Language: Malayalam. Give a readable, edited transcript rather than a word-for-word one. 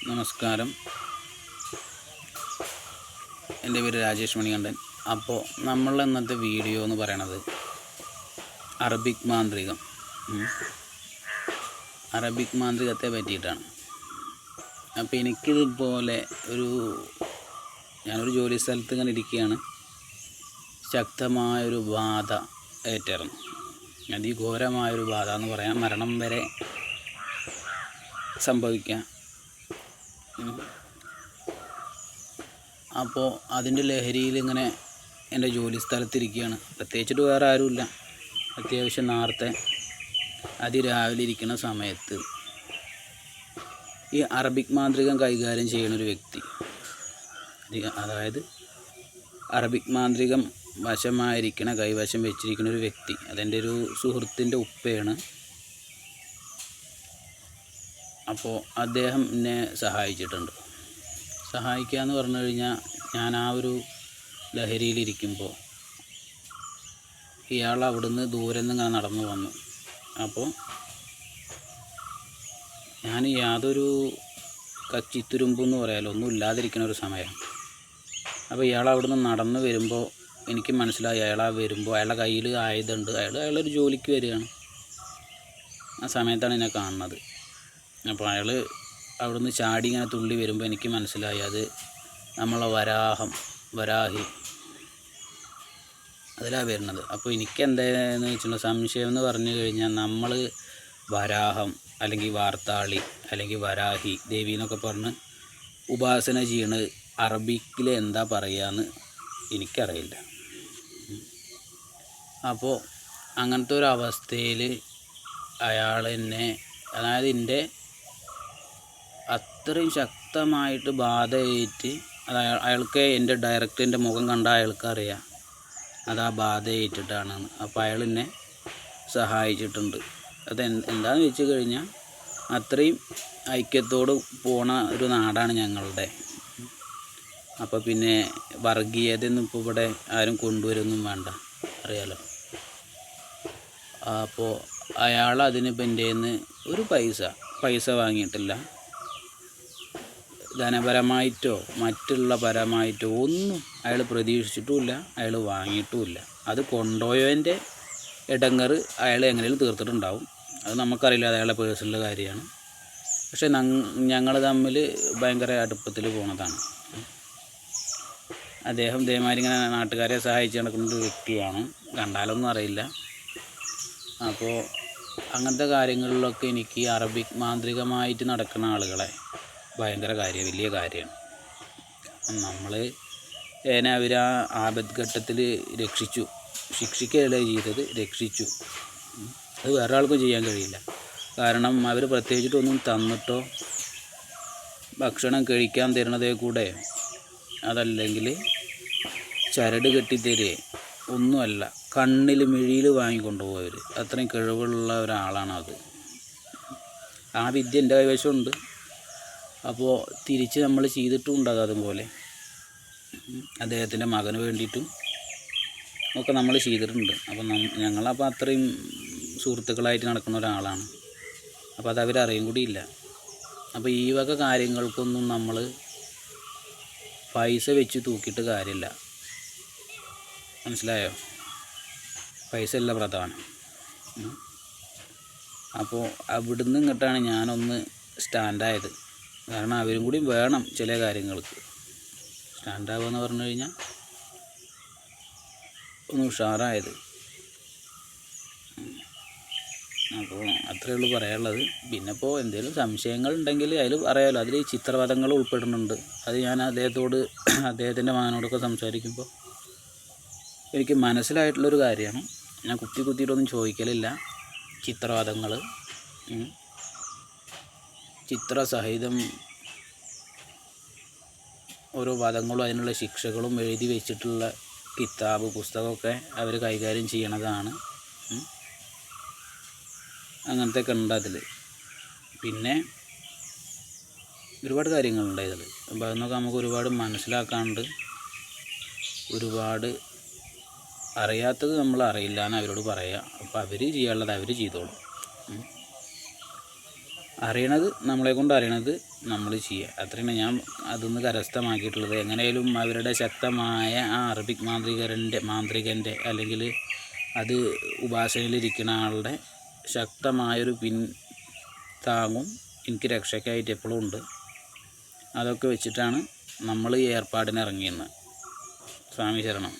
നമസ്കാരം, എൻ്റെ പേര് രാജേഷ് മണികണ്ഠൻ. അപ്പോൾ നമ്മളുടെ ഇന്നത്തെ വീഡിയോ എന്ന് പറയണത് അറബിക് മാന്ത്രികത്തെ പറ്റിയിട്ടാണ്. അപ്പോൾ എനിക്കിതുപോലെ ഞാനൊരു ജോലി സ്ഥലത്ത് ഇങ്ങനെ ഇരിക്കുകയാണ്. ശക്തമായൊരു ബാധ ഏറ്റിരുന്നു. അതിഘോരമായൊരു ബാധ എന്ന് പറയാം, മരണം വരെ സംഭവിക്കാം. അപ്പോൾ അതിൻ്റെ ലഹരിയിൽ ഇങ്ങനെ എൻ്റെ ജോലി സ്ഥലത്തിരിക്കുകയാണ്. പ്രത്യേകിച്ചിട്ട് വേറെ ആരുമില്ല. അത്യാവശ്യം നേരത്തെ അതിരാവിലെ ഇരിക്കുന്ന സമയത്ത് ഈ അറബിക് മാന്ത്രികം കൈകാര്യം ചെയ്യുന്നൊരു വ്യക്തി, അതായത് അറബിക് മാന്ത്രികം കൈവശം വെച്ചിരിക്കുന്ന ഒരു വ്യക്തി, അതെൻ്റെ ഒരു സുഹൃത്തിൻ്റെ ഉപ്പയാണ്. അപ്പോൾ അദ്ദേഹം എന്നെ സഹായിക്കുക എന്ന് പറഞ്ഞു കഴിഞ്ഞാൽ, ഞാൻ ആ ഒരു ലഹരിയിലിരിക്കുമ്പോൾ ഇയാൾ അവിടുന്ന് ദൂരെ നിന്ന് ഇങ്ങനെ നടന്നു വന്നു. അപ്പോൾ ഞാൻ യാതൊരു കച്ചിത്തുരുമ്പെന്ന് പറയാലോ ഒന്നും ഇല്ലാതിരിക്കുന്ന ഒരു സമയം. അപ്പോൾ ഇയാൾ അവിടുന്ന് നടന്ന് വരുമ്പോൾ എനിക്ക് മനസ്സിലായി, അയാളുടെ കയ്യിൽ ആയുധമുണ്ട്. അയാളൊരു ജോലിക്ക് വരികയാണ്. ആ സമയത്താണ് എന്നെ കാണുന്നത്. അപ്പോൾ അയാൾ അവിടുന്ന് ചാടി ഇങ്ങനെ തുള്ളി വരുമ്പോൾ എനിക്ക് മനസ്സിലായി, അത് നമ്മളെ വരാഹി അതിലാണ് വരുന്നത്. അപ്പോൾ എനിക്ക് എന്താണെന്ന് വെച്ചിട്ടുള്ള സംശയം എന്ന് പറഞ്ഞു കഴിഞ്ഞാൽ, നമ്മൾ വരാഹം അല്ലെങ്കിൽ വാർത്താളി അല്ലെങ്കിൽ വരാഹി ദേവി എന്നൊക്കെ പറഞ്ഞ് ഉപാസന ചെയ്യണത് അറബിക്കിൽ എന്താ പറയുകയെന്ന് എനിക്കറിയില്ല. അപ്പോൾ അങ്ങനത്തെ ഒരു അവസ്ഥയിൽ അയാൾ എന്നെ, അതായത് എൻ്റെ അത്രയും ശക്തമായിട്ട് ബാധയേറ്റ്, അയാൾക്ക് എൻ്റെ മുഖം കണ്ടാൽ അയാൾക്കറിയാം അത് ആ ബാധയേറ്റിട്ടാണെന്ന്. അപ്പോൾ അയാൾ എന്നെ സഹായിച്ചിട്ടുണ്ട്. എന്താണെന്ന് വെച്ച് കഴിഞ്ഞാൽ, അത്രയും ഐക്യത്തോട് പോണ ഒരു നാടാണ് ഞങ്ങളുടെ. അപ്പോൾ പിന്നെ വർഗീയതയൊന്നും ഇപ്പോൾ ഇവിടെ ആരും കൊണ്ടുവരൊന്നും വേണ്ട, അറിയാലോ. അപ്പോൾ അയാൾ അതിനിപ്പോൾ എൻ്റെ നിന്ന് ഒരു പൈസ വാങ്ങിയിട്ടില്ല. ധനപരമായിട്ടോ മറ്റുള്ള പരമായിട്ടോ ഒന്നും അയാൾ പ്രതീക്ഷിച്ചിട്ടുമില്ല, അയാൾ വാങ്ങിയിട്ടുമില്ല. അത് കൊണ്ടുപോയതിൻ്റെ ഇടങ്ങറ് അയാൾ എങ്ങനെയും തീർത്തിട്ടുണ്ടാവും. അത് നമുക്കറിയില്ല, അത് അയാളുടെ പേഴ്സണൽ കാര്യമാണ്. പക്ഷേ ഞങ്ങൾ തമ്മിൽ ഭയങ്കര അടുപ്പത്തിൽ പോണതാണ്. അദ്ദേഹം ഇതേമാതിരി ഇങ്ങനെ നാട്ടുകാരെ സഹായിച്ച് നടക്കുന്ന ഒരു വ്യക്തിയാണ്, കണ്ടാലൊന്നും അറിയില്ല. അപ്പോൾ അങ്ങനത്തെ കാര്യങ്ങളിലൊക്കെ എനിക്ക് അറബിക് മാന്ത്രികമായിട്ട് നടക്കുന്ന ആളുകളെ വലിയ കാര്യമാണ്. അവർ ആ ആപത്ഘട്ടത്തിൽ രക്ഷിച്ചു, ശിക്ഷിക്കുകയല്ല ചെയ്തത്, രക്ഷിച്ചു. അത് വേറെ ആൾക്കും ചെയ്യാൻ കഴിയില്ല. കാരണം അവർ പ്രത്യേകിച്ചിട്ടൊന്നും തന്നിട്ടോ ഭക്ഷണം കഴിക്കാൻ തരുന്നതേ കൂടെ, അതല്ലെങ്കിൽ ചരട് കെട്ടിത്തരേ ഒന്നുമല്ല, കണ്ണിൽ മിഴിയിൽ വാങ്ങിക്കൊണ്ടുപോയവർ. അത്രയും കഴിവുള്ള ഒരാളാണ് അത്. ആ വിദ്യ എൻ്റെ കൈവശമുണ്ട്. അപ്പോൾ തിരിച്ച് നമ്മൾ ചെയ്തിട്ടുമുണ്ട് അതുപോലെ. അദ്ദേഹത്തിൻ്റെ മകന് വേണ്ടിയിട്ടും ഒക്കെ നമ്മൾ ചെയ്തിട്ടുണ്ട്. അപ്പം ഞങ്ങളപ്പോൾ അത്രയും സുഹൃത്തുക്കളായിട്ട് നടക്കുന്ന ഒരാളാണ്. അപ്പോൾ അത് അവരറിയും കൂടിയില്ല. അപ്പോൾ ഈ വക കാര്യങ്ങൾക്കൊന്നും നമ്മൾ പൈസ വെച്ച് തൂക്കിയിട്ട് കാര്യമില്ല, മനസ്സിലായോ? പൈസ അല്ല പ്രധാനം. അപ്പോൾ അവിടുന്ന് ഇങ്ങോട്ടാണ് ഞാനൊന്ന് സ്റ്റാൻഡായത്. കാരണം അവരും കൂടി വേണം ചില കാര്യങ്ങൾക്ക്. സ്റ്റാൻഡാവുക എന്ന് പറഞ്ഞു കഴിഞ്ഞാൽ ഒന്ന് ഉഷാറായത്. അപ്പോൾ അത്രയേ ഉള്ളൂ പറയാനുള്ളത്. പിന്നെ ഇപ്പോൾ എന്തെങ്കിലും സംശയങ്ങൾ ഉണ്ടെങ്കിൽ അതിൽ പറയാമല്ലോ. അതിൽ ചിത്രപഥങ്ങൾ ഉൾപ്പെടുന്നുണ്ട്. അത് ഞാൻ അദ്ദേഹത്തിൻ്റെ മകനോടൊക്കെ സംസാരിക്കുമ്പോൾ എനിക്ക് മനസ്സിലായിട്ടുള്ളൊരു കാര്യമാണ്. ഞാൻ കുത്തിയിട്ടൊന്നും ചോദിക്കലില്ല. ചിത്രപഥങ്ങൾ ചിത്രസഹിതം ഓരോ പദങ്ങളും അതിനുള്ള ശിക്ഷകളും എഴുതി വെച്ചിട്ടുള്ള പുസ്തകമൊക്കെ അവർ കൈകാര്യം ചെയ്യണതാണ്. അങ്ങനത്തെയൊക്കെ ഉണ്ട് അതിൽ. പിന്നെ ഒരുപാട് കാര്യങ്ങളുണ്ട് ഇതിൽ. അപ്പോൾ അതൊക്കെ നമുക്ക് ഒരുപാട് മനസ്സിലാക്കാനുണ്ട്. ഒരുപാട് അറിയാത്തത് നമ്മൾ അറിയില്ല എന്ന് അവരോട് പറയുക. അപ്പോൾ അവർ ചെയ്യാനുള്ളത് അവർ ചെയ്തോളും. അറിയണത് നമ്മളെ കൊണ്ട് അറിയണത് നമ്മൾ ചെയ്യുക. അത്രയാണ് ഞാൻ അതൊന്ന് കരസ്ഥമാക്കിയിട്ടുള്ളത്. എങ്ങനെയാലും അവരുടെ ശക്തമായ ആ അറബിക് മാന്ത്രികൻ്റെ അല്ലെങ്കിൽ അത് ഉപാസനയിലിരിക്കുന്ന ആളുടെ ശക്തമായൊരു താങ്ങും എനിക്ക് രക്ഷയ്ക്കായിട്ട് എപ്പോഴും ഉണ്ട്. അതൊക്കെ വെച്ചിട്ടാണ് നമ്മൾ ഈ ഏർപ്പാടിന് ഇറങ്ങിയെന്ന്. സ്വാമി ശരണം.